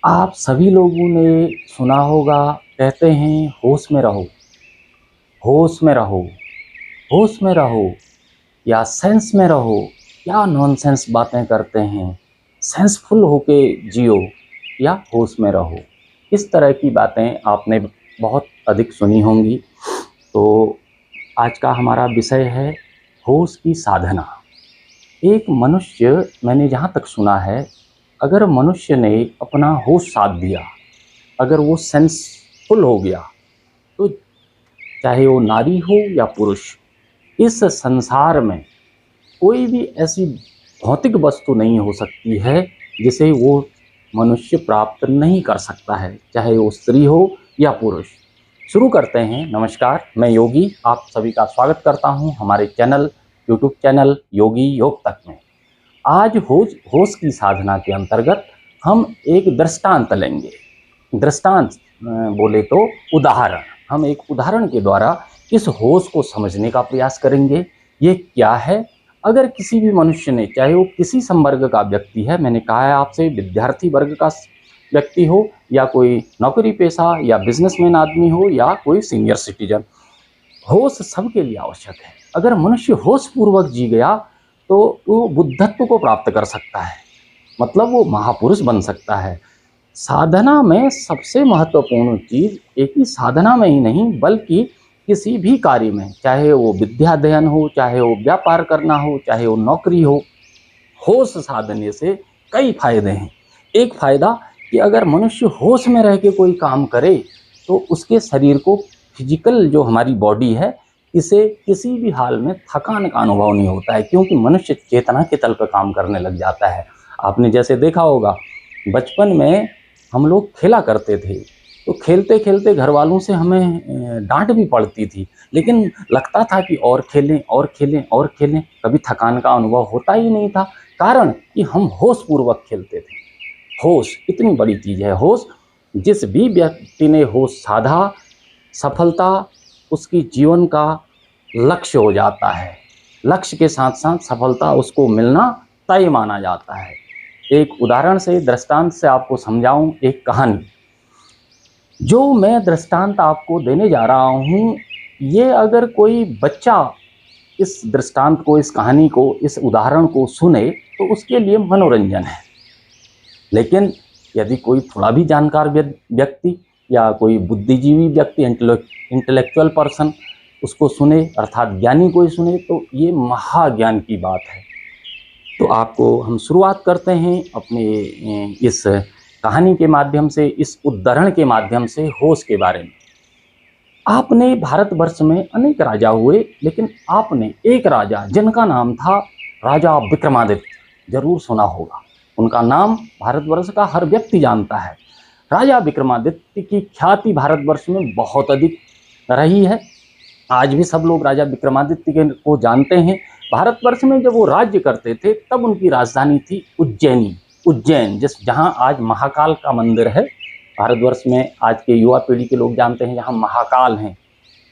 आप सभी लोगों ने सुना होगा, कहते हैं होश में रहो, होश में रहो, होश में रहो या सेंस में रहो। क्या नॉनसेंस बातें करते हैं। सेंसफुल होके जियो या होश में रहो। इस तरह की बातें आपने बहुत अधिक सुनी होंगी। तो आज का हमारा विषय है होश की साधना। एक मनुष्य, मैंने जहाँ तक सुना है, अगर मनुष्य ने अपना होश साध दिया, अगर वो सेंसफुल हो गया, तो चाहे वो नारी हो या पुरुष, इस संसार में कोई भी ऐसी भौतिक वस्तु नहीं हो सकती है जिसे वो मनुष्य प्राप्त नहीं कर सकता है, चाहे वो स्त्री हो या पुरुष। शुरू करते हैं। नमस्कार, मैं योगी आप सभी का स्वागत करता हूं हमारे यूट्यूब चैनल योगी योग तक में। आज होश की साधना के अंतर्गत हम एक दृष्टांत लेंगे। दृष्टांत बोले तो उदाहरण। हम एक उदाहरण के द्वारा इस होश को समझने का प्रयास करेंगे। ये क्या है? अगर किसी भी मनुष्य ने, चाहे वो किसी संवर्ग का व्यक्ति है, मैंने कहा है आपसे, विद्यार्थी वर्ग का व्यक्ति हो या कोई नौकरी पेशा या बिजनेसमैन आदमी हो या कोई सीनियर सिटीजन, होश सबके लिए आवश्यक है। अगर मनुष्य होश पूर्वक जी गया तो वो बुद्धत्व को प्राप्त कर सकता है, मतलब वो महापुरुष बन सकता है। साधना में सबसे महत्वपूर्ण चीज एक ही साधना में ही नहीं बल्कि किसी भी कार्य में, चाहे वो विद्या अध्ययन हो, चाहे वो व्यापार करना हो, चाहे वो नौकरी हो, होश साधने से कई फायदे हैं। एक फायदा कि अगर मनुष्य होश में रह के कोई काम करे तो उसके शरीर को, फिजिकल जो हमारी बॉडी है, इसे किसी भी हाल में थकान का अनुभव नहीं होता है, क्योंकि मनुष्य चेतना के तल पर काम करने लग जाता है। आपने जैसे देखा होगा, बचपन में हम लोग खेला करते थे, तो खेलते खेलते घर वालों से हमें डांट भी पड़ती थी, लेकिन लगता था कि और खेलें और खेलें और खेलें, कभी थकान का अनुभव होता ही नहीं था। कारण कि हम होश पूर्वक खेलते थे। होश इतनी बड़ी चीज़ है। होश, जिस भी व्यक्ति ने होश साधा, सफलता उसकी जीवन का लक्ष्य हो जाता है। लक्ष्य के साथ साथ सफलता उसको मिलना तय माना जाता है। एक उदाहरण से, दृष्टांत से आपको समझाऊं एक कहानी। जो मैं दृष्टांत आपको देने जा रहा हूँ, ये अगर कोई बच्चा इस दृष्टांत को, इस कहानी को, इस उदाहरण को सुने तो उसके लिए मनोरंजन है। लेकिन यदि कोई थोड़ा भी जानकार व्यक्ति या कोई बुद्धिजीवी व्यक्ति, इंटेलेक्चुअल पर्सन उसको सुने, अर्थात ज्ञानी कोई सुने, तो ये महाज्ञान की बात है। तो आपको हम शुरुआत करते हैं अपने इस कहानी के माध्यम से, इस उदाहरण के माध्यम से होश के बारे में। आपने भारतवर्ष में अनेक राजा हुए, लेकिन आपने एक राजा जिनका नाम था राजा विक्रमादित्य, जरूर सुना होगा। उनका नाम भारतवर्ष का हर व्यक्ति जानता है। राजा विक्रमादित्य की ख्याति भारतवर्ष में बहुत अधिक रही है। आज भी सब लोग राजा विक्रमादित्य को जानते हैं। भारतवर्ष में जब वो राज्य करते थे तब उनकी राजधानी थी उज्जैन, जहाँ आज महाकाल का मंदिर है। भारतवर्ष में आज के युवा पीढ़ी के लोग जानते हैं जहाँ महाकाल हैं,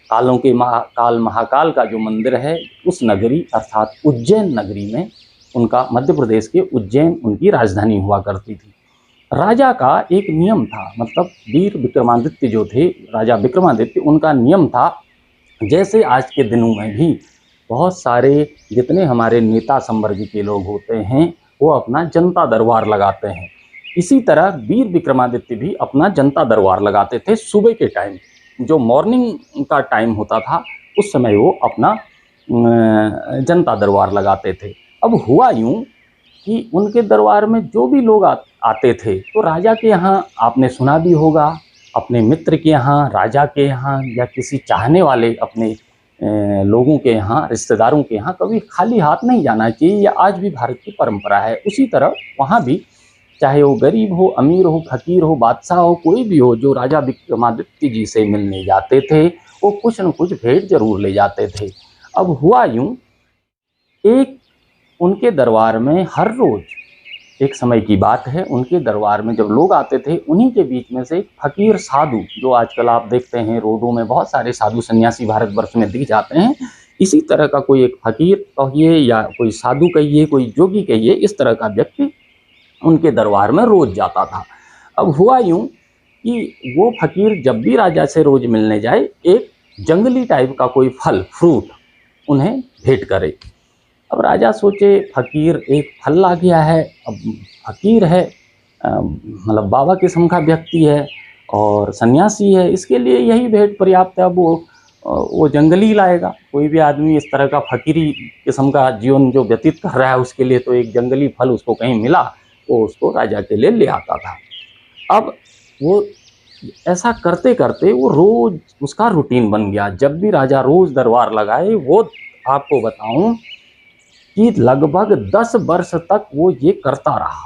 कालों के महाकाल का जो मंदिर है, उस नगरी अर्थात उज्जैन नगरी में उनका, मध्य प्रदेश के उज्जैन उनकी राजधानी हुआ करती थी। राजा का एक नियम था, मतलब वीर विक्रमादित्य जो थे, राजा विक्रमादित्य, उनका नियम था, जैसे आज के दिनों में भी बहुत सारे जितने हमारे नेता संवर्ग के लोग होते हैं वो अपना जनता दरबार लगाते हैं, इसी तरह वीर विक्रमादित्य भी अपना जनता दरबार लगाते थे। सुबह के टाइम, जो मॉर्निंग का टाइम होता था, उस समय वो अपना जनता दरबार लगाते थे। अब हुआ यूं कि उनके दरबार में जो भी लोग आते थे, तो राजा के यहाँ, आपने सुना भी होगा, अपने मित्र के यहाँ, राजा के यहाँ, या किसी चाहने वाले अपने लोगों के यहाँ, रिश्तेदारों के यहाँ कभी खाली हाथ नहीं जाना चाहिए। यह आज भी भारत की परंपरा है। उसी तरह वहाँ भी, चाहे वो गरीब हो, अमीर हो, फकीर हो, बादशाह हो, कोई भी हो, जो राजा विक्रमादित्य जी से मिलने जाते थे वो कुछ न कुछ भेंट जरूर ले जाते थे। अब हुआ यूं, एक उनके दरबार में हर रोज, एक समय की बात है, उनके दरबार में जब लोग आते थे, उन्हीं के बीच में से एक फकीर साधु, जो आजकल आप देखते हैं रोडों में बहुत सारे साधु सन्यासी भारतवर्ष में दिख जाते हैं, इसी तरह का कोई एक फकीर कहिए या कोई साधु कहिए, कोई जोगी कहिए, इस तरह का व्यक्ति उनके दरबार में रोज जाता था। अब हुआ यूं कि वो फकीर जब भी राजा से रोज मिलने जाए एक जंगली टाइप का कोई फल फ्रूट उन्हें भेंट करे। अब राजा सोचे फकीर एक फल ला गया है, अब फकीर है, मतलब बाबा किस्म का व्यक्ति है और सन्यासी है, इसके लिए यही भेंट पर्याप्त है। अब वो जंगली लाएगा, कोई भी आदमी इस तरह का फकीरी किस्म का जीवन जो व्यतीत कर रहा है उसके लिए तो एक जंगली फल उसको कहीं मिला, वो उसको राजा के लिए ले आता था। अब वो ऐसा करते करते वो रोज उसका रूटीन बन गया। जब भी राजा रोज दरबार लगाए, वो आपको बताऊं कि लगभग 10 वर्ष तक वो ये करता रहा।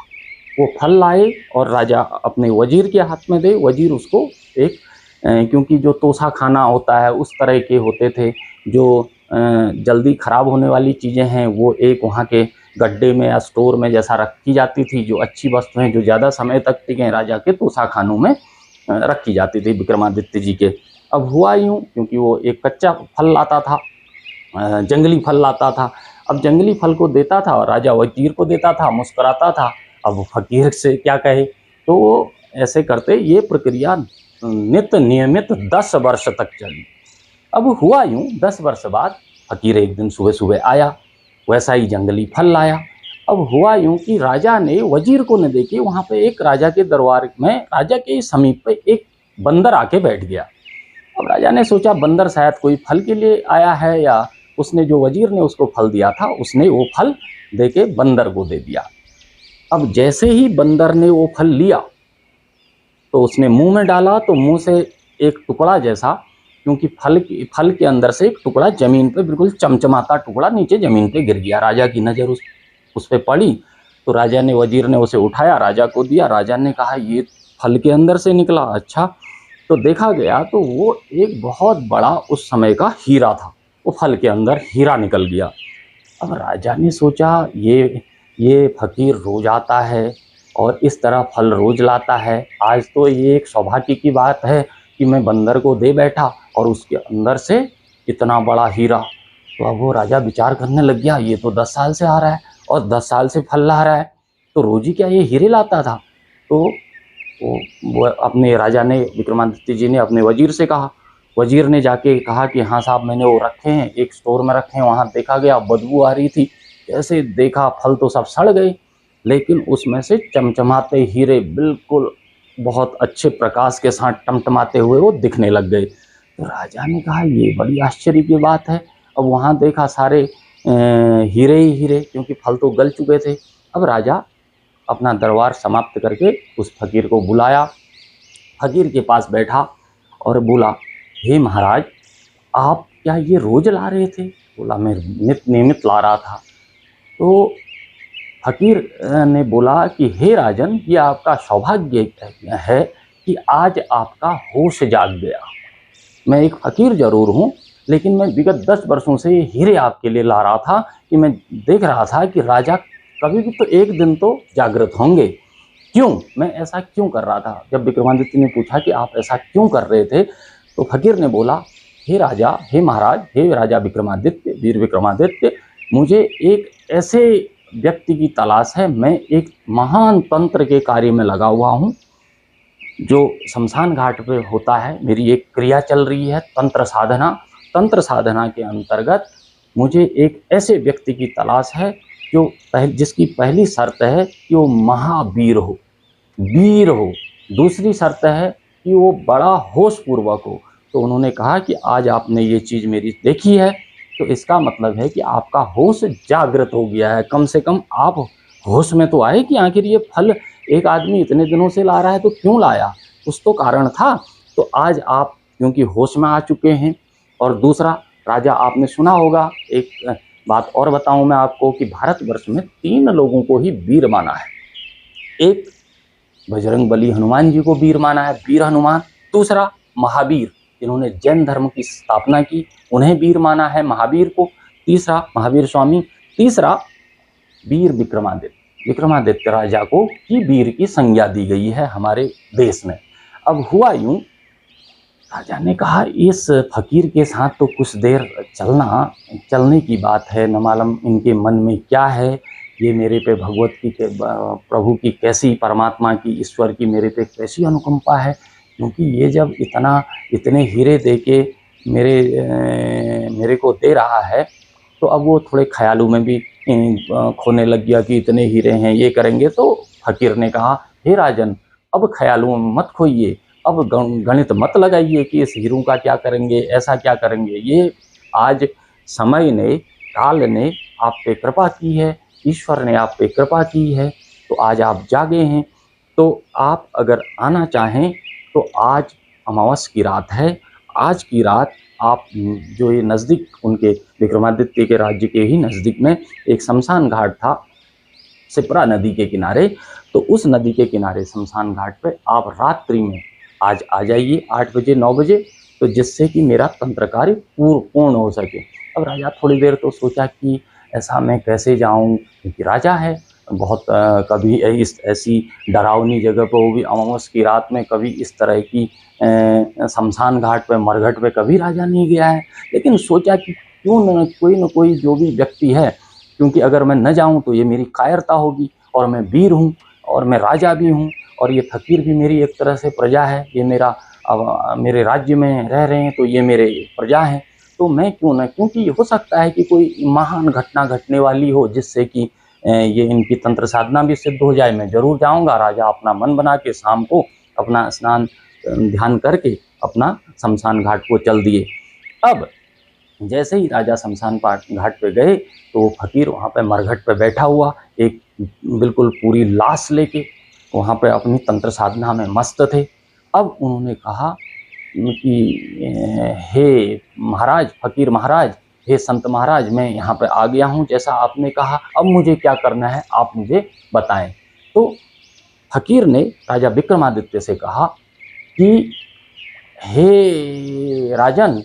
वो फल लाए और राजा अपने वजीर के हाथ में दे, वजीर उसको एक क्योंकि जो तोसा खाना होता है उस तरह के होते थे, जो जल्दी ख़राब होने वाली चीज़ें हैं वो एक वहाँ के गड्ढे में या स्टोर में जैसा रखी जाती थी। जो अच्छी वस्तुएं जो ज़्यादा समय तक टिकें राजा के तोसा खानों में रखी जाती थी विक्रमादित्य जी के। अब हुआ यूँ, क्योंकि वो एक कच्चा फल लाता था, जंगली फल लाता था। अब जंगली फल को देता था और राजा वजीर को देता था, मुस्कुराता था। अब फकीर से क्या कहे, तो ऐसे करते ये प्रक्रिया नित्य नियमित 10 वर्ष तक चली। अब हुआ यूं, 10 वर्ष बाद फकीर एक दिन सुबह सुबह आया, वैसा ही जंगली फल लाया। अब हुआ यूं कि राजा ने वजीर को न देखे, वहाँ पे एक राजा के दरबार में राजा के समीप पे एक बंदर आके बैठ गया। अब राजा ने सोचा बंदर शायद कोई फल के लिए आया है, या उसने जो वजीर ने उसको फल दिया था उसने वो फल देके बंदर को दे दिया। अब जैसे ही बंदर ने वो फल लिया तो उसने मुंह में डाला, तो मुंह से एक टुकड़ा जैसा, क्योंकि फल के अंदर से एक टुकड़ा जमीन पे बिल्कुल चमचमाता टुकड़ा नीचे जमीन पे गिर गया। राजा की नज़र उस पे पड़ी तो राजा ने वजीर ने उसे उठाया, राजा को दिया। राजा ने कहा ये फल के अंदर से निकला, अच्छा। तो देखा गया तो वो एक बहुत बड़ा उस समय का हीरा था, वो फल के अंदर हीरा निकल गया। अब राजा ने सोचा ये फकीर रोज आता है और इस तरह फल रोज लाता है, आज तो ये एक सौभाग्य की बात है कि मैं बंदर को दे बैठा और उसके अंदर से इतना बड़ा हीरा। तो अब वो राजा विचार करने लग गया, ये तो 10 साल से आ रहा है और 10 साल से फल ला रहा है, तो रोज ही क्या ये हीरे लाता था। तो वो अपने राजा ने, विक्रमादित्य जी ने अपने वजीर से कहा। वजीर ने जाके कहा कि हाँ साहब, मैंने वो रखे हैं, एक स्टोर में रखे हैं, वहाँ देखा गया, बदबू आ रही थी, जैसे देखा फल तो सब सड़ गए, लेकिन उसमें से चमचमाते हीरे बिल्कुल बहुत अच्छे प्रकाश के साथ टमटमाते हुए वो दिखने लग गए। तो राजा ने कहा ये बड़ी आश्चर्य की बात है। अब वहाँ देखा सारे हीरे ही हीरे, क्योंकि फल तो गल चुके थे। अब राजा अपना दरबार समाप्त करके उस फकीर को बुलाया, फकीर के पास बैठा और बोला, हे महाराज, आप क्या ये रोज ला रहे थे? बोला, मैं नियमित ला रहा था। तो फकीर ने बोला कि हे राजन, ये आपका सौभाग्य है कि आज आपका होश जाग गया। मैं एक फकीर जरूर हूँ, लेकिन मैं विगत 10 वर्षों से ये हीरे आपके लिए ला रहा था कि मैं देख रहा था कि राजा कभी भी तो एक दिन तो जागृत होंगे। क्यों, मैं ऐसा क्यों कर रहा था? जब विक्रमादित्य ने पूछा कि आप ऐसा क्यों कर रहे थे, तो फकीर ने बोला, हे राजा, हे महाराज, हे राजा विक्रमादित्य, वीर विक्रमादित्य, मुझे एक ऐसे व्यक्ति की तलाश है। मैं एक महान तंत्र के कार्य में लगा हुआ हूँ, जो शमशान घाट पे होता है। मेरी एक क्रिया चल रही है, तंत्र साधना के अंतर्गत मुझे एक ऐसे व्यक्ति की तलाश है जो जिसकी पहली शर्त है कि वो महावीर हो, वीर हो। दूसरी शर्त है कि वो बड़ा होश पूर्वक हो। तो उन्होंने कहा कि आज आपने ये चीज़ मेरी देखी है, तो इसका मतलब है कि आपका होश जागृत हो गया है। कम से कम आप होश में तो आए कि आखिर ये फल एक आदमी इतने दिनों से ला रहा है तो क्यों लाया, कुछ तो कारण था। तो आज आप क्योंकि होश में आ चुके हैं। और दूसरा, राजा, आपने सुना होगा, एक बात और बताऊं मैं आपको कि भारतवर्ष में 3 लोगों को ही वीर माना है। एक बजरंगबली हनुमान जी को वीर माना है, वीर हनुमान। दूसरा महावीर, जिन्होंने जैन धर्म की स्थापना की, उन्हें वीर माना है, महावीर को। तीसरा महावीर स्वामी। तीसरा वीर विक्रमादित्य राजा को ही वीर की संज्ञा दी गई है हमारे देश में। अब हुआ यूं, राजा ने कहा इस फकीर के साथ तो कुछ देर चलने की बात है, न मालूम इनके मन में क्या है ये मेरे पे भगवत की प्रभु की कैसी, परमात्मा की, ईश्वर की मेरे पे कैसी अनुकंपा है, क्योंकि ये जब इतने हीरे दे के मेरे को दे रहा है, तो अब वो थोड़े ख्यालों में भी खोने लग गया कि इतने हीरे हैं, ये करेंगे। तो फकीर ने कहा, हे राजन, अब ख्यालों में मत खोइए, अब गणित मत लगाइए कि इस हीरों का क्या करेंगे, ऐसा क्या करेंगे। ये आज समय ने, काल ने आप पे कृपा की है, ईश्वर ने आप पे कृपा की है, तो आज आप जागे हैं। तो आप अगर आना चाहें तो आज अमावस की रात है, आज की रात आप जो ये नज़दीक उनके विक्रमादित्य के राज्य के ही नज़दीक में एक शमशान घाट था, सिप्रा नदी के किनारे। तो उस नदी के किनारे शमशान घाट पे आप रात्रि में आज आ जाइए 8 बजे 9 बजे, तो जिससे कि मेरा तंत्र कार्य पूर्ण हो सके। अब राजा थोड़ी देर तो सोचा कि ऐसा मैं कैसे जाऊं, क्योंकि राजा है, बहुत कभी इस ऐसी डरावनी जगह पर, वो भी अमावस की रात में, कभी इस तरह की शमशान घाट पे, मरघट पे कभी राजा नहीं गया है। लेकिन सोचा कि क्यों न कोई जो भी व्यक्ति है, क्योंकि अगर मैं न जाऊं तो ये मेरी कायरता होगी, और मैं वीर हूँ और मैं राजा भी हूँ, और ये फकीर भी मेरी एक तरह से प्रजा है, ये मेरे राज्य में रह रहे हैं, तो ये मेरे प्रजा हैं। तो मैं क्यों न, क्योंकि हो सकता है कि कोई महान घटना घटने वाली हो जिससे कि ये इनकी तंत्र साधना भी सिद्ध हो जाए। मैं जरूर जाऊंगा। राजा अपना मन बना के शाम को अपना स्नान ध्यान करके अपना शमशान घाट को चल दिए। अब जैसे ही राजा शमशान घाट पे गए, तो वो फकीर वहाँ पे मरघट पे बैठा हुआ, एक बिल्कुल पूरी लाश लेके वहाँ पे अपनी तंत्र साधना में मस्त थे। अब उन्होंने कहा कि हे महाराज, फकीर महाराज, हे संत महाराज, मैं यहाँ पे आ गया हूँ जैसा आपने कहा, अब मुझे क्या करना है आप मुझे बताएं। तो फकीर ने राजा विक्रमादित्य से कहा कि हे राजन,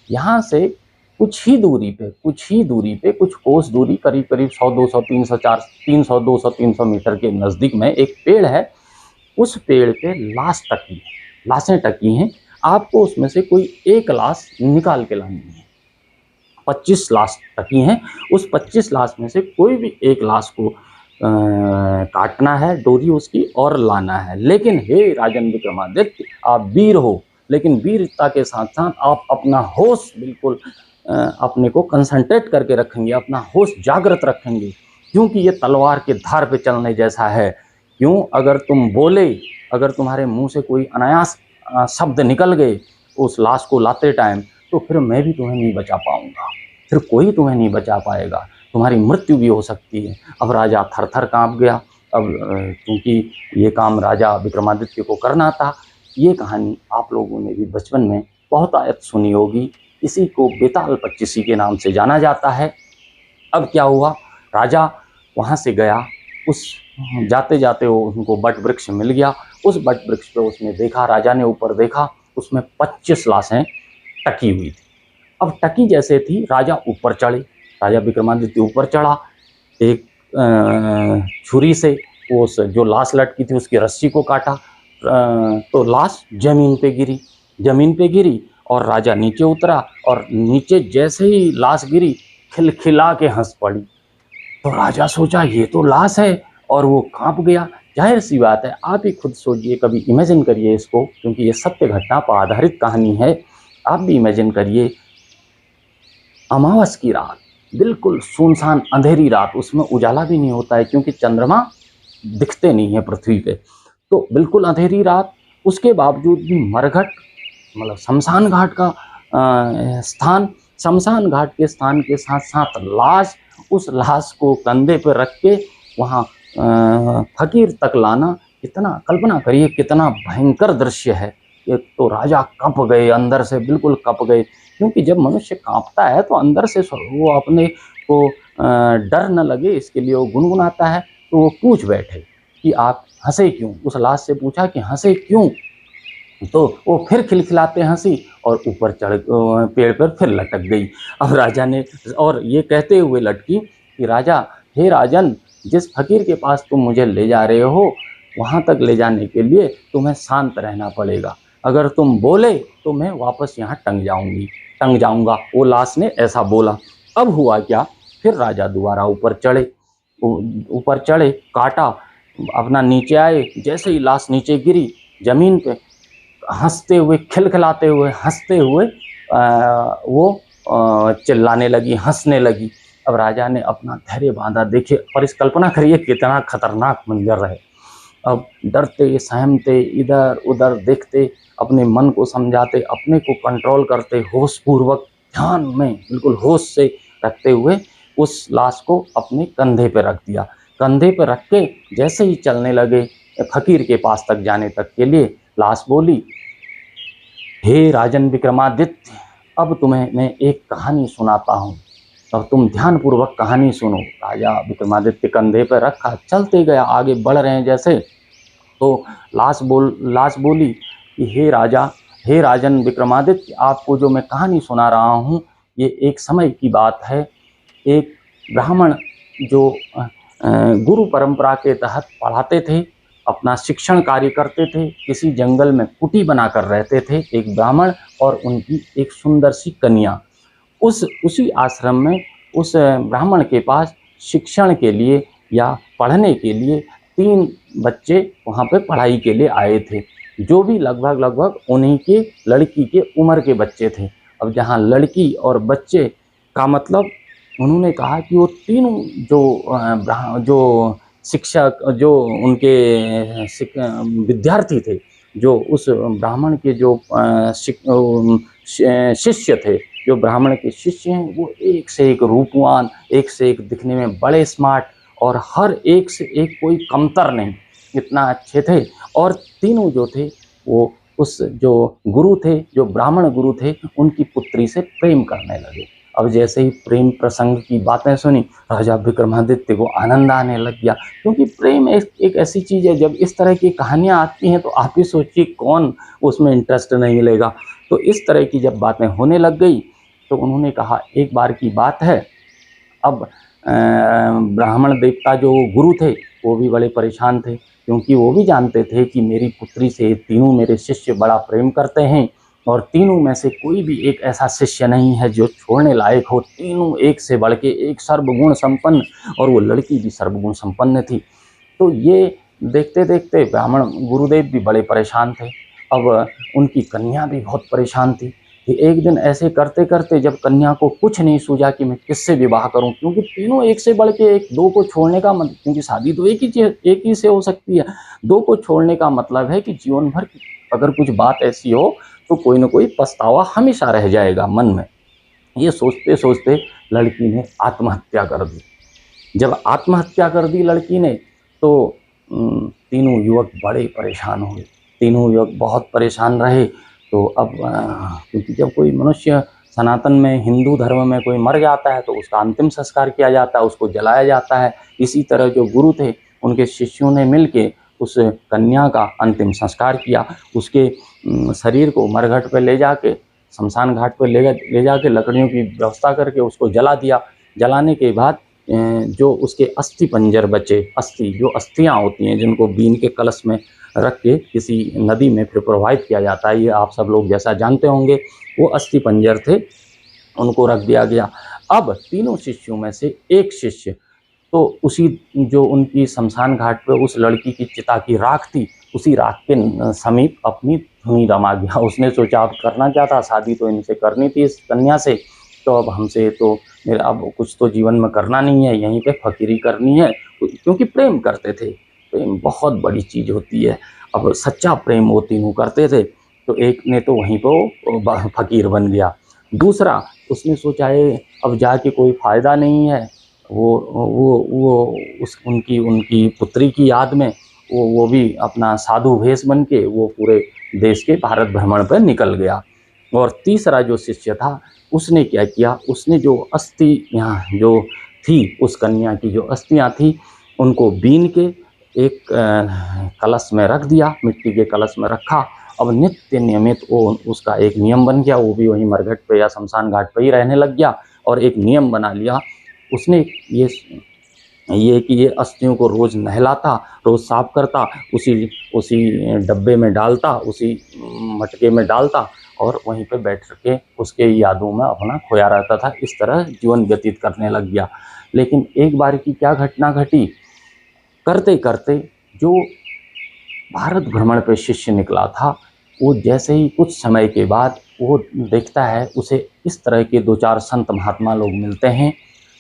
यहाँ से कुछ ही दूरी पे, कुछ कोस दूरी, करीब करीब 100 200 300 4 300 200 300 मीटर के नज़दीक में एक पेड़ है। उस पेड़ पे लाशें टकी हैं। आपको उसमें से कोई एक लाश निकाल के लानी है। 25 लाश टकी हैं, उस 25 लाश में से कोई भी एक लाश को काटना है, डोरी उसकी, और लाना है। लेकिन हे राजन विक्रमादित्य, आप वीर हो, लेकिन वीरता के साथ साथ आप अपना होश बिल्कुल अपने को कंसंट्रेट करके रखेंगे, अपना होश जागृत रखेंगे, क्योंकि ये तलवार के धार पे चलने जैसा है। क्यों, अगर तुम बोले, अगर तुम्हारे मुंह से कोई अनायास शब्द निकल गए उस लाश को लाते टाइम, तो फिर मैं भी तुम्हें नहीं बचा पाऊंगा, फिर कोई तुम्हें नहीं बचा पाएगा, तुम्हारी मृत्यु भी हो सकती है। अब राजा थर थर काँप गया। अब क्योंकि ये काम राजा विक्रमादित्य को करना था। ये कहानी आप लोगों ने भी बचपन में बहुत आयत सुनी होगी। इसी को बेताल पच्चीसी के नाम से जाना जाता है। अब क्या हुआ, राजा वहाँ से गया, उस जाते जाते वो उनको बट वृक्ष मिल गया। उस बट वृक्ष पे उसने देखा, राजा ने ऊपर देखा, उसमें 25 लाशें टकी हुई थी। अब टकी जैसे थी, राजा ऊपर चढ़े, राजा विक्रमादित्य ऊपर चढ़ा, एक छुरी से उस जो लाश लटकी थी उसकी रस्सी को काटा, तो लाश जमीन पे गिरी और राजा नीचे उतरा, और नीचे जैसे ही लाश गिरी खिलखिला के हंस पड़ी। तो राजा सोचा ये तो लाश है, और वो कांप गया। जाहिर सी बात है, आप ही खुद सोचिए, कभी इमेजिन करिए इसको, क्योंकि ये सत्य घटना पर आधारित कहानी है। आप भी इमेजिन करिए, अमावस की रात, बिल्कुल सुनसान अंधेरी रात, उसमें उजाला भी नहीं होता है क्योंकि चंद्रमा दिखते नहीं है पृथ्वी पे, तो बिल्कुल अंधेरी रात। उसके बावजूद भी मरघट, मतलब शमशान घाट का स्थान, शमशान घाट के स्थान के साथ साथ लाश, उस लाश को कंधे पर रख के वहाँ फकीर तक लाना, कितना, कल्पना करिए कितना भयंकर दृश्य है। एक तो राजा कँप गए, अंदर से बिल्कुल कँप गए, क्योंकि जब मनुष्य कांपता है तो अंदर से वो अपने को डर न लगे इसके लिए वो गुनगुनाता है। तो वो पूछ बैठे कि आप हंसे क्यों, उस लाश से पूछा कि हंसे क्यों, तो वो फिर खिलखिलाते हंसी और ऊपर चढ़ पेड़ पर फिर लटक गई। अब राजा ने, और ये कहते हुए लटकी कि राजा, हे राजन, जिस फकीर के पास तुम मुझे ले जा रहे हो, वहाँ तक ले जाने के लिए तुम्हें शांत रहना पड़ेगा। अगर तुम बोले तो मैं वापस यहाँ टंग जाऊँगा। वो लाश ने ऐसा बोला। अब हुआ क्या, फिर राजा दोबारा ऊपर चढ़े, ऊपर चढ़े, काटा, अपना नीचे आए, जैसे ही लाश नीचे गिरी जमीन पे, हंसते हुए, खिलखिलाते हुए, हंसते हुए वो चिल्लाने लगी, हंसने लगी। अब राजा ने अपना धैर्य बांधा। देखिए, और इस कल्पना करिए कितना खतरनाक मंजर है। अब डरते सहमते, इधर उधर देखते, अपने मन को समझाते, अपने को कंट्रोल करते, होश पूर्वक ध्यान में बिल्कुल होश से रखते हुए उस लाश को अपने कंधे पे रख दिया। कंधे पे रख के जैसे ही चलने लगे फकीर के पास तक जाने तक के लिए, लाश बोली, हे राजन विक्रमादित्य, अब तुम्हें मैं एक कहानी सुनाता हूँ, अब तुम ध्यानपूर्वक कहानी सुनो। राजा विक्रमादित्य कंधे पर रखा, चलते गया, आगे बढ़ रहे हैं जैसे, तो लाश बोली कि हे राजा, हे राजन विक्रमादित्य, आपको जो मैं कहानी सुना रहा हूँ, ये एक समय की बात है। एक ब्राह्मण जो गुरु परंपरा के तहत पढ़ाते थे, अपना शिक्षण कार्य करते थे, किसी जंगल में कुटी बनाकर रहते थे, एक ब्राह्मण और उनकी एक सुंदर सी कन्या। उसी आश्रम में उस ब्राह्मण के पास शिक्षण के लिए या पढ़ने के लिए 3 बच्चे वहाँ पे पढ़ाई के लिए आए थे, जो भी लगभग उन्हीं के लड़की के उम्र के बच्चे थे। अब जहाँ लड़की और बच्चे का मतलब, उन्होंने कहा कि वो तीनों जो शिक्षक, जो उनके विद्यार्थी थे, जो उस ब्राह्मण के जो शिष्य थे, जो ब्राह्मण के शिष्य हैं, वो एक से एक रूपवान, एक से एक दिखने में बड़े स्मार्ट, और हर एक से एक कोई कमतर नहीं, इतना अच्छे थे। और तीनों जो थे वो उस जो गुरु थे, जो ब्राह्मण गुरु थे, उनकी पुत्री से प्रेम करने लगे। अब जैसे ही प्रेम प्रसंग की बातें सुनी, राजा विक्रमादित्य को आनंद आने लग गया, क्योंकि प्रेम एक ऐसी चीज़ है, जब इस तरह की कहानियाँ आती हैं तो आप ही सोचिए कौन उसमें इंटरेस्ट नहीं लेगा। तो इस तरह की जब बातें होने लग गई तो उन्होंने कहा, एक बार की बात है, अब ब्राह्मण देवता जो गुरु थे वो भी बड़े परेशान थे, क्योंकि वो भी जानते थे कि मेरी पुत्री से तीनों मेरे शिष्य बड़ा प्रेम करते हैं, और तीनों में से कोई भी एक ऐसा शिष्य नहीं है जो छोड़ने लायक हो। तीनों एक से बढ़ के एक सर्वगुण संपन्न, और वो लड़की भी सर्वगुण संपन्न थी। तो ये देखते देखते ब्राह्मण गुरुदेव भी बड़े परेशान थे। अब उनकी कन्या भी बहुत परेशान थी कि एक दिन ऐसे करते करते जब कन्या को कुछ नहीं सूझा कि मैं किससे विवाह करूं, क्योंकि तीनों एक से बढ़ के एक, दो को छोड़ने का मतलब, क्योंकि शादी तो एक ही से हो सकती है, दो को छोड़ने का मतलब है कि जीवन भर अगर कुछ बात ऐसी हो तो कोई ना कोई पछतावा हमेशा रह जाएगा मन में। ये सोचते सोचते लड़की ने आत्महत्या कर दी। जब आत्महत्या कर दी लड़की ने, तो तीनों युवक बड़े परेशान हुए, तीनों युवक बहुत परेशान रहे। तो अब क्योंकि जब कोई मनुष्य सनातन में, हिंदू धर्म में कोई मर जाता है तो उसका अंतिम संस्कार किया जाता है, उसको जलाया जाता है। इसी तरह जो गुरु थे, उनके शिष्यों ने मिलके उस कन्या का अंतिम संस्कार किया। उसके शरीर को मरघट पर ले जाके, शमशान घाट पर ले जाके लकड़ियों की व्यवस्था करके उसको जला दिया। जलाने के बाद जो उसके अस्थि पंजर बचे, जो अस्थियां होती हैं, जिनको बीन के कलश में रख के किसी नदी में फिर प्रवाहित किया जाता है, ये आप सब लोग जैसा जानते होंगे, वो अस्थि पंजर थे, उनको रख दिया गया। अब तीनों शिष्यों में से एक शिष्य तो उसी जो उनकी शमशान घाट पे उस लड़की की चिता की राख थी, उसी राख के समीप अपनी धुनी रमा गया। उसने सोचा अब करना क्या था, शादी तो इनसे करनी थी इस कन्या से, तो अब हमसे तो मेरा अब कुछ तो जीवन में करना नहीं है, यहीं पे फकीरी करनी है, क्योंकि प्रेम करते थे। प्रेम बहुत बड़ी चीज़ होती है। अब सच्चा प्रेम वो तीनों करते थे, तो एक ने तो वहीं पर फकीर बन गया। दूसरा उसने सोचा है अब जाके कोई फ़ायदा नहीं है, वो उनकी पुत्री की याद में वो भी अपना साधु वेश बन के वो पूरे देश के भारत भ्रमण पर निकल गया। और तीसरा जो शिष्य था, उसने क्या किया, उसने जो अस्थियाँ जो थी, उस कन्या की जो अस्थियाँ थी, उनको बीन के एक कलश में रख दिया, मिट्टी के कलश में रखा। अब नित्य नियमित वो उसका एक नियम बन गया, वो भी वहीं मरघट पे या शमशान घाट पे ही रहने लग गया, और एक नियम बना लिया उसने, ये कि ये अस्थियों को रोज़ नहलाता, रोज़ साफ करता, उसी डब्बे में डालता, उसी मटके में डालता, और वहीं पे बैठ के उसके यादों में अपना खोया रहता था। इस तरह जीवन व्यतीत करने लग गया। लेकिन एक बार की क्या घटना घटी, करते करते जो भारत भ्रमण पे शिष्य निकला था, वो जैसे ही कुछ समय के बाद वो देखता है उसे इस तरह के 2-4 संत महात्मा लोग मिलते हैं,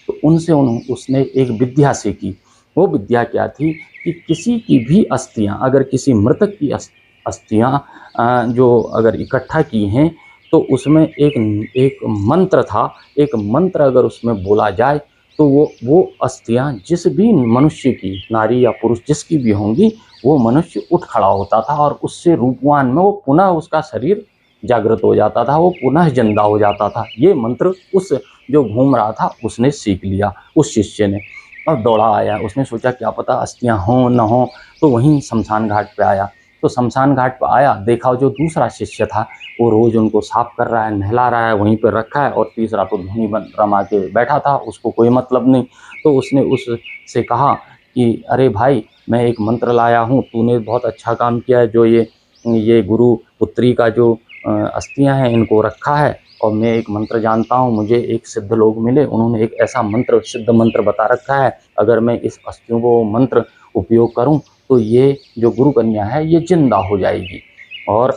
तो उनसे उसने एक विद्या सीखी। वो विद्या क्या थी कि किसी की भी अस्थियां, अगर किसी मृतक की अस्थियां जो अगर इकट्ठा की हैं, तो उसमें एक मंत्र था। एक मंत्र अगर उसमें बोला जाए तो वो अस्थियां जिस भी मनुष्य की, नारी या पुरुष जिसकी भी होंगी, वो मनुष्य उठ खड़ा होता था और उससे रूपवान में वो पुनः उसका शरीर जागृत हो जाता था, वो पुनः जिंदा हो जाता था। ये मंत्र उस जो घूम रहा था उसने सीख लिया, उस शिष्य ने। और दौड़ा आया, उसने सोचा क्या पता अस्थियां हों न हों, तो वहीं शमशान घाट पे आया। तो शमशान घाट पे आया, देखा जो दूसरा शिष्य था वो रोज उनको साफ कर रहा है, नहला रहा है, वहीं पर रखा है, और तीसरा तो धुनी रमा के बैठा था, उसको कोई मतलब नहीं। तो उसने उससे कहा कि अरे भाई, मैं एक मंत्र लाया हूँ, तूने बहुत अच्छा काम किया है, जो ये गुरु पुत्री का जो अस्थियां हैं इनको रखा है, और मैं एक मंत्र जानता हूँ, मुझे एक सिद्ध लोग मिले, उन्होंने एक ऐसा मंत्र, सिद्ध मंत्र बता रखा है, अगर मैं इस अस्थियों को मंत्र उपयोग करूँ तो ये जो गुरु कन्या है ये जिंदा हो जाएगी और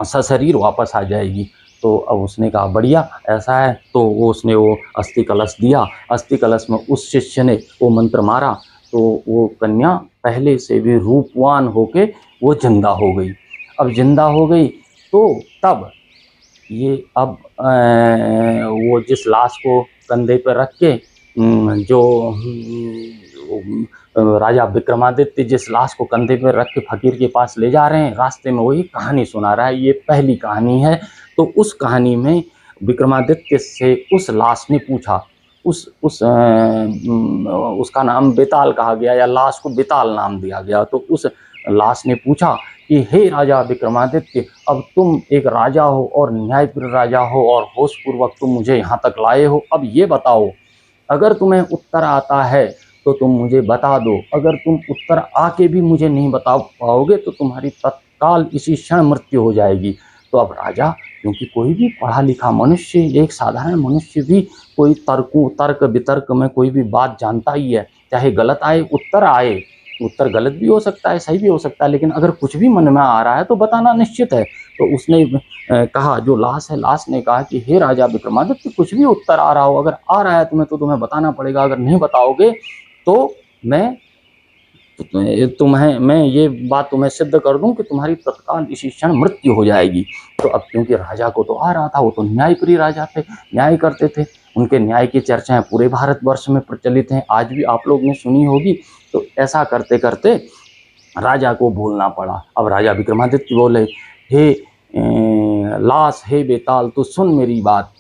सशरीर वापस आ जाएगी। तो अब उसने कहा बढ़िया ऐसा है, तो उसने वो अस्थि कलश दिया। अस्थि कलश में उस शिष्य ने वो मंत्र मारा, तो वो कन्या पहले से भी रूपवान होके वो जिंदा हो गई। अब जिंदा हो गई तो तब ये अब वो जिस लाश को कंधे पर रख के जो राजा विक्रमादित्य जिस लाश को कंधे पर रख के फकीर के पास ले जा रहे हैं, रास्ते में वही कहानी सुना रहा है। ये पहली कहानी है। तो उस कहानी में विक्रमादित्य से उस लाश ने पूछा, उसका नाम बेताल कहा गया, या लाश को बेताल नाम दिया गया। तो उस लाश ने पूछा कि हे राजा विक्रमादित्य, अब तुम एक राजा हो और न्यायप्रिय राजा हो और होश पूर्वक तुम मुझे यहाँ तक लाए हो, अब ये बताओ, अगर तुम्हें उत्तर आता है तो तुम मुझे बता दो, अगर तुम उत्तर आके भी मुझे नहीं बता पाओगे तो तुम्हारी तत्काल इसी क्षण मृत्यु हो जाएगी। तो अब राजा, क्योंकि कोई भी पढ़ा लिखा मनुष्य, एक साधारण मनुष्य भी कोई तर्क वितर्क में कोई भी बात जानता ही है, चाहे गलत आए उत्तर आए, उत्तर गलत भी हो सकता है, सही भी हो सकता है, लेकिन अगर कुछ भी मन में आ रहा है तो बताना निश्चित है। तो उसने कहा, जो लाश है, लाश ने कहा कि हे राजा विक्रमादित्य, कुछ भी उत्तर आ रहा हो, अगर आ रहा है तुम्हें तो तुम्हें बताना पड़ेगा, अगर नहीं बताओगे तो मैं ये बात तुम्हें सिद्ध कर दूं कि तुम्हारी तत्काल इसी क्षण मृत्यु हो जाएगी। तो अब क्योंकि राजा को तो आ रहा था, वो तो न्यायप्रिय राजा थे, न्याय करते थे, उनके न्याय की चर्चाएं पूरे भारतवर्ष में प्रचलित हैं, आज भी आप लोग ने सुनी होगी। तो ऐसा करते करते राजा को बोलना पड़ा। अब राजा विक्रमादित्य बोले, हे लाश, हे बेताल, तो सुन मेरी बात,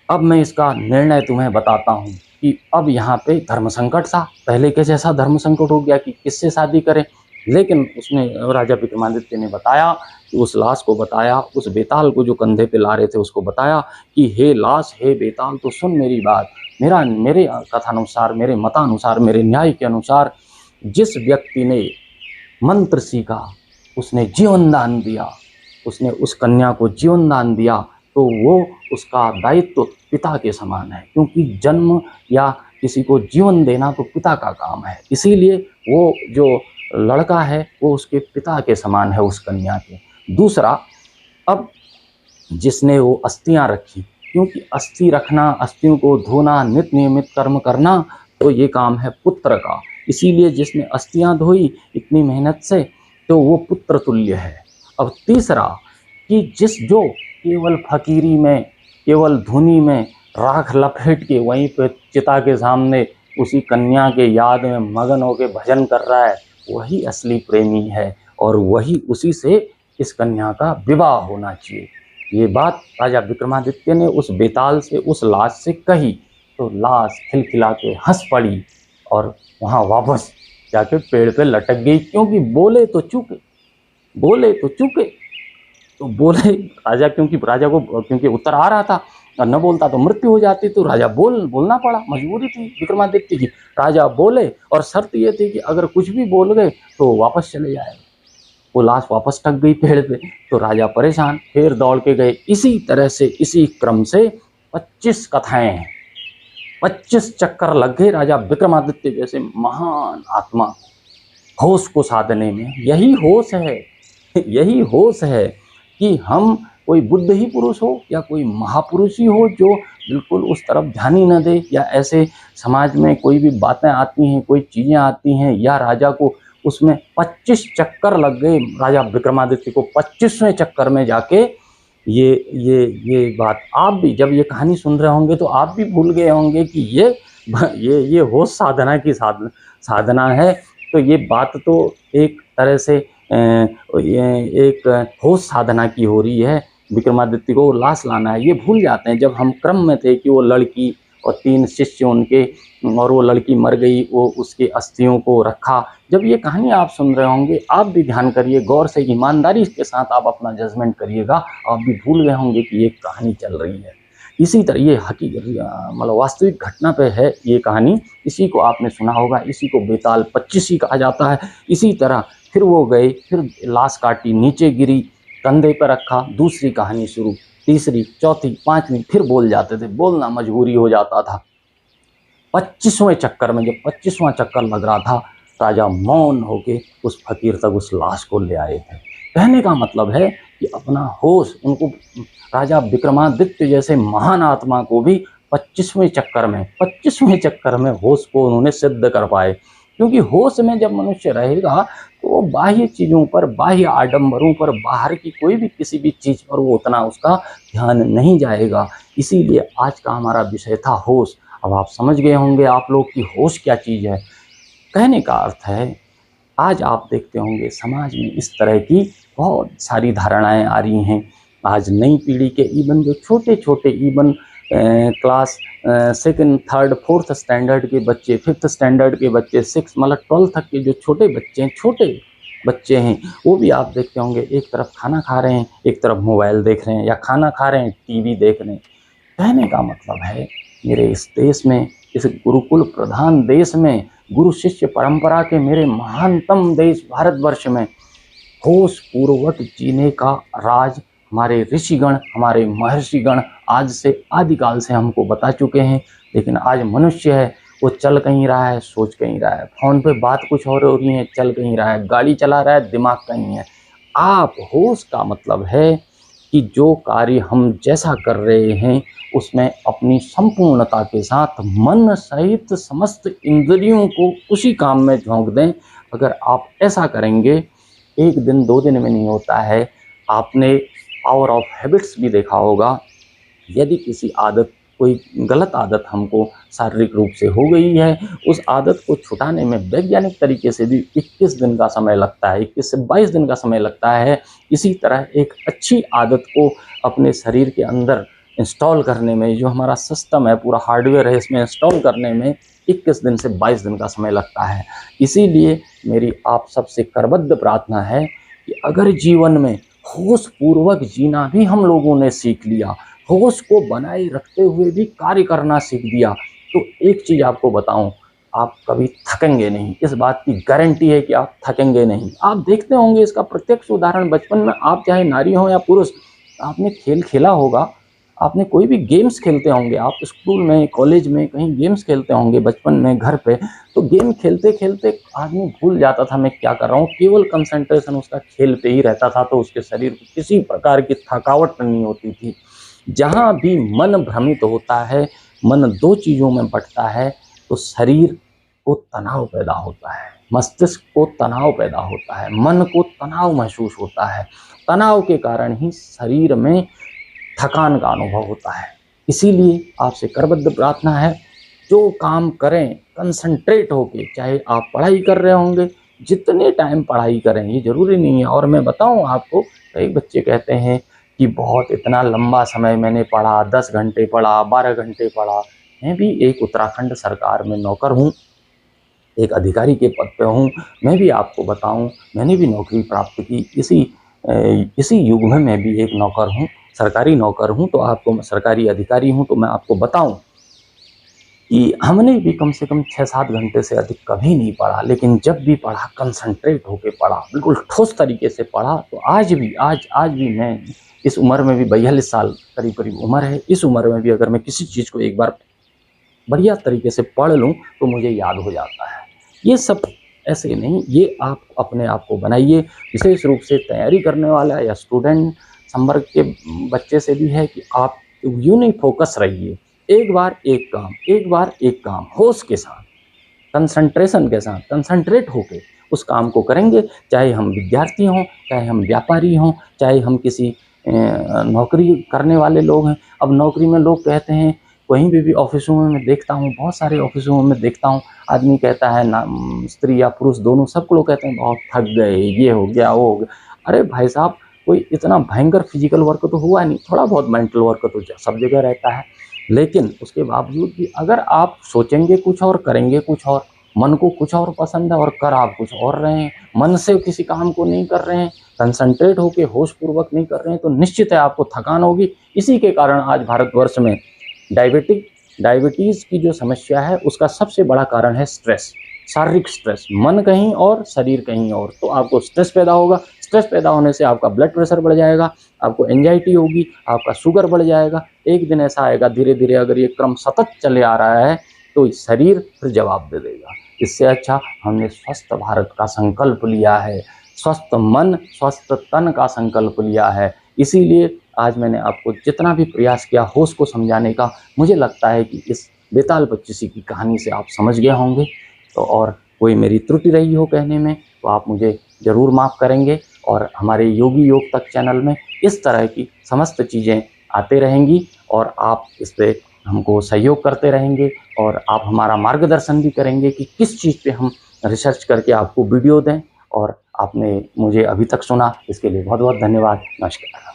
अब मैं इसका निर्णय तुम्हें बताता हूँ कि अब यहाँ पे धर्म संकट था, पहले के जैसा धर्म संकट हो गया कि किससे शादी करें। लेकिन उसने, राजा विक्रमादित्य ने बताया कि उस लाश को बताया, उस बेताल को जो कंधे पे ला रहे थे उसको बताया कि हे लाश, हे बेताल, तो सुन मेरी बात, मेरे कथानुसार, मेरे मतानुसार, मेरे न्याय के अनुसार, जिस व्यक्ति ने मंत्र सीखा, उसने जीवन दान दिया, उसने उस कन्या को जीवन दान दिया, तो वो उसका दायित्व पिता के समान है, क्योंकि जन्म या किसी को जीवन देना तो पिता का काम है। इसीलिए वो जो लड़का है वो उसके पिता के समान है, उस कन्या के। दूसरा, अब जिसने वो अस्थियां रखी, क्योंकि अस्थि रखना, अस्थियों को धोना, नित्य नियमित कर्म करना, तो ये काम है पुत्र का। इसीलिए जिसने अस्थियां धोई इतनी मेहनत से, तो वो पुत्र तुल्य है। अब तीसरा, कि जो केवल फकीरी में, केवल धुनी में राख लपेट के वहीं पे चिता के सामने उसी कन्या के याद में मगन होकर भजन कर रहा है, वही असली प्रेमी है, और वही, उसी से इस कन्या का विवाह होना चाहिए। ये बात राजा विक्रमादित्य ने उस बेताल से, उस लाश से कही, तो लाश खिलखिला के हंस पड़ी और वहाँ वापस जाके पेड़ पे लटक गई, क्योंकि बोले तो चूके, बोले तो चूके। तो बोले राजा, क्योंकि उत्तर आ रहा था, और न बोलता तो मृत्यु हो जाती, तो राजा बोलना पड़ा, मजबूरी थी विक्रमादित्य की। राजा बोले, और शर्त ये थी कि अगर कुछ भी बोल गए तो वापस चले जाएगा। वो लाश वापस टक गई पेड़ पे, तो राजा परेशान, फिर दौड़ के गए। इसी तरह से, इसी क्रम से 25 कथाएं हैं, 25 चक्कर लग गए राजा विक्रमादित्य जैसे महान आत्मा को होश को साधने में। यही होश है, यही होश है कि हम कोई बुद्ध ही पुरुष हो या कोई महापुरुष ही हो जो बिल्कुल उस तरफ ध्यान ही न दे, या ऐसे समाज में कोई भी बातें आती हैं, कोई चीज़ें आती हैं, या राजा को उसमें 25 चक्कर लग गए राजा विक्रमादित्य को 25वें चक्कर में जाके ये बात आप भी जब ये कहानी सुन रहे होंगे तो आप भी भूल गए होंगे कि ये होश साधना की साधना है। तो ये बात तो एक तरह से एक होश साधना की हो रही है। विक्रमादित्य को लाश लाना है, ये भूल जाते हैं। जब हम क्रम में थे कि वो लड़की और 3 शिष्य उनके, और वो लड़की मर गई, वो उसके अस्थियों को रखा। जब ये कहानी आप सुन रहे होंगे आप भी ध्यान करिए, गौर से ईमानदारी के साथ आप अपना जजमेंट करिएगा। आप भी भूल गए होंगे कि ये कहानी चल रही है। इसी तरह ये हकीकत मतलब वास्तविक घटना पे है ये कहानी। इसी को आपने सुना होगा, इसी को बेताल 25 कहा जाता है। इसी तरह फिर वो गए, फिर लाश काटी, नीचे गिरी, कंधे पर रखा, दूसरी कहानी शुरू, तीसरी, चौथी, 5वीं, फिर बोल जाते थे, बोलना मजबूरी हो जाता था। 25वें चक्कर में, जब 25वां चक्कर लग रहा था, राजा मौन होके उस फकीर तक उस लाश को ले आए थे। कहने का मतलब है कि अपना होश, उनको राजा विक्रमादित्य जैसे महान आत्मा को भी 25वें चक्कर में होश को उन्होंने सिद्ध कर पाए। क्योंकि होश में जब मनुष्य रहेगा तो वो बाह्य चीज़ों पर, बाह्य आडंबरों पर, बाहर की कोई भी किसी भी चीज़ पर वो उतना उसका ध्यान नहीं जाएगा। इसीलिए आज का हमारा विषय था होश। अब आप समझ गए होंगे आप लोग कि होश क्या चीज़ है। कहने का अर्थ है, आज आप देखते होंगे समाज में इस तरह की बहुत सारी धारणाएं आ रही हैं। आज नई पीढ़ी के इवन जो छोटे छोटे even class 2nd, 3rd, 4th standard के बच्चे, 5th स्टैंडर्ड के बच्चे, 6 मतलब 12 तक के जो छोटे बच्चे हैं, वो भी आप देखते होंगे एक तरफ खाना खा रहे हैं, एक तरफ मोबाइल देख रहे हैं, या खाना खा रहे हैं टीवी देख रहे हैं। कहने का मतलब है, मेरे इस देश में, इस गुरुकुल प्रधान देश में, गुरु शिष्य परंपरा के मेरे महानतम देश भारतवर्ष में होश पूर्वक जीने का राज हमारे ऋषिगण, हमारे महर्षिगण आज से आदिकाल से हमको बता चुके हैं। लेकिन आज मनुष्य है, वो चल कहीं रहा है, सोच कहीं रहा है, फोन पे बात कुछ और हो रही है, चल कहीं रहा है, गाड़ी चला रहा है, दिमाग कहीं है। आप होश का मतलब है कि जो कार्य हम जैसा कर रहे हैं उसमें अपनी संपूर्णता के साथ मन सहित समस्त इंद्रियों को उसी काम में झोंक दें। अगर आप ऐसा करेंगे, 1 दिन 2 दिन में नहीं होता है। आपने पावर ऑफ हैबिट्स भी देखा होगा। यदि किसी आदत, कोई गलत आदत हमको शारीरिक रूप से हो गई है, उस आदत को छुटाने में वैज्ञानिक तरीके से भी 21 दिन का समय लगता है, 21 से 22 दिन का समय लगता है। इसी तरह एक अच्छी आदत को अपने शरीर के अंदर इंस्टॉल करने में, जो हमारा सिस्टम है, पूरा हार्डवेयर है, इसमें इंस्टॉल करने में 21 दिन से 22 दिन का समय लगता है। इसीलिए मेरी आप सबसे करबद्ध प्रार्थना है कि अगर जीवन में होश पूर्वक जीना भी हम लोगों ने सीख लिया, होश को बनाए रखते हुए भी कार्य करना सीख दिया, तो एक चीज़ आपको बताऊं, आप कभी थकेंगे नहीं। इस बात की गारंटी है कि आप थकेंगे नहीं। आप देखते होंगे इसका प्रत्यक्ष उदाहरण बचपन में, आप चाहे नारी हो या पुरुष, आपने खेल खेला होगा, आपने कोई भी गेम्स खेलते होंगे, आप स्कूल में, कॉलेज में कहीं गेम्स खेलते होंगे बचपन में घर पे, तो गेम खेलते खेलते आदमी भूल जाता था मैं क्या कर रहा हूँ, केवल कंसंट्रेशन उसका खेल पे ही रहता था, तो उसके शरीर को किसी प्रकार की थकावट नहीं होती थी। जहाँ भी मन भ्रमित होता है, मन 2 चीज़ों में बंटता है, तो शरीर को तनाव पैदा होता है, मस्तिष्क को तनाव पैदा होता है, मन को तनाव महसूस होता है। तनाव के कारण ही शरीर में थकान का अनुभव होता है। इसीलिए आपसे करबद्ध प्रार्थना है, जो काम करें कंसंट्रेट होके, चाहे आप पढ़ाई कर रहे होंगे, जितने टाइम पढ़ाई करें, ये ज़रूरी नहीं है। और मैं बताऊं आपको, कई बच्चे कहते हैं कि बहुत इतना लंबा समय मैंने पढ़ा, 10 घंटे पढ़ा, 12 घंटे पढ़ा। मैं भी एक उत्तराखंड सरकार में नौकर हूँ, एक अधिकारी के पद पे हूँ। मैं भी आपको बताऊँ, मैंने भी नौकरी प्राप्त की, इसी युग में मैं भी एक नौकर हूँ, सरकारी नौकर हूँ। तो आपको, सरकारी अधिकारी हूँ, तो मैं आपको बताऊं कि हमने भी कम से कम 6-7 घंटे से अधिक कभी नहीं पढ़ा, लेकिन जब भी पढ़ा कंसंट्रेट होके पढ़ा, बिल्कुल ठोस तरीके से पढ़ा। तो आज भी मैं इस उम्र में भी, 42 साल करीब उम्र है, इस उम्र में भी अगर मैं किसी चीज़ को एक बार बढ़िया तरीके से पढ़ लूँ तो मुझे याद हो जाता है। ये सब ऐसे नहीं, ये आप अपने आप को बनाइए। विशेष रूप से तैयारी करने वाला या स्टूडेंट संवर्ग के बच्चे से भी है कि आप यूँ नहीं फोकस रहिए, एक बार एक काम होश के साथ, कंसंट्रेशन के साथ, कंसंट्रेट होके उस काम को करेंगे। चाहे हम विद्यार्थी हों, चाहे हम व्यापारी हों, चाहे हम किसी नौकरी करने वाले लोग हैं। अब नौकरी में लोग कहते हैं, कहीं भी ऑफिसों में मैं देखता हूँ, बहुत सारे ऑफिसों में देखता हूँ, आदमी कहता है ना, स्त्री या पुरुष दोनों, सबको लोग कहते हैं बहुत थक गए, ये हो गया वो हो गया। अरे भाई साहब, कोई इतना भयंकर फिजिकल वर्क तो हुआ नहीं, थोड़ा बहुत मेंटल वर्क तो सब जगह रहता है। लेकिन उसके बावजूद भी अगर आप सोचेंगे कुछ और, करेंगे कुछ और, मन को कुछ और पसंद है और कर आप कुछ और रहे हैं, मन से किसी काम को नहीं कर रहे हैं, कंसंट्रेट होकर होश पूर्वक नहीं कर रहे हैं, तो निश्चित है आपको थकान होगी। इसी के कारण आज भारतवर्ष में डायबिटीज़ की जो समस्या है उसका सबसे बड़ा कारण है स्ट्रेस, शारीरिक स्ट्रेस। मन कहीं और, शरीर कहीं और, तो आपको स्ट्रेस पैदा होगा। स्ट्रेस पैदा होने से आपका ब्लड प्रेशर बढ़ जाएगा, आपको एंजाइटी होगी, आपका शुगर बढ़ जाएगा। एक दिन ऐसा आएगा, धीरे धीरे अगर ये क्रम सतत चले आ रहा है तो शरीर फिर जवाब दे देगा। इससे अच्छा हमने स्वस्थ भारत का संकल्प लिया है, स्वस्थ मन स्वस्थ तन का संकल्प लिया है। इसीलिए आज मैंने आपको जितना भी प्रयास किया होश को समझाने का, मुझे लगता है कि इस बेताल पच्चीसी की कहानी से आप समझ गए होंगे। तो और कोई मेरी त्रुटि रही हो कहने में तो आप मुझे ज़रूर माफ़ करेंगे। और हमारे योगी योग तक चैनल में इस तरह की समस्त चीज़ें आते रहेंगी और आप इस पर हमको सहयोग करते रहेंगे और आप हमारा मार्गदर्शन भी करेंगे कि किस चीज़ पे हम रिसर्च करके आपको वीडियो दें। और आपने मुझे अभी तक सुना, इसके लिए बहुत बहुत धन्यवाद। नमस्कार।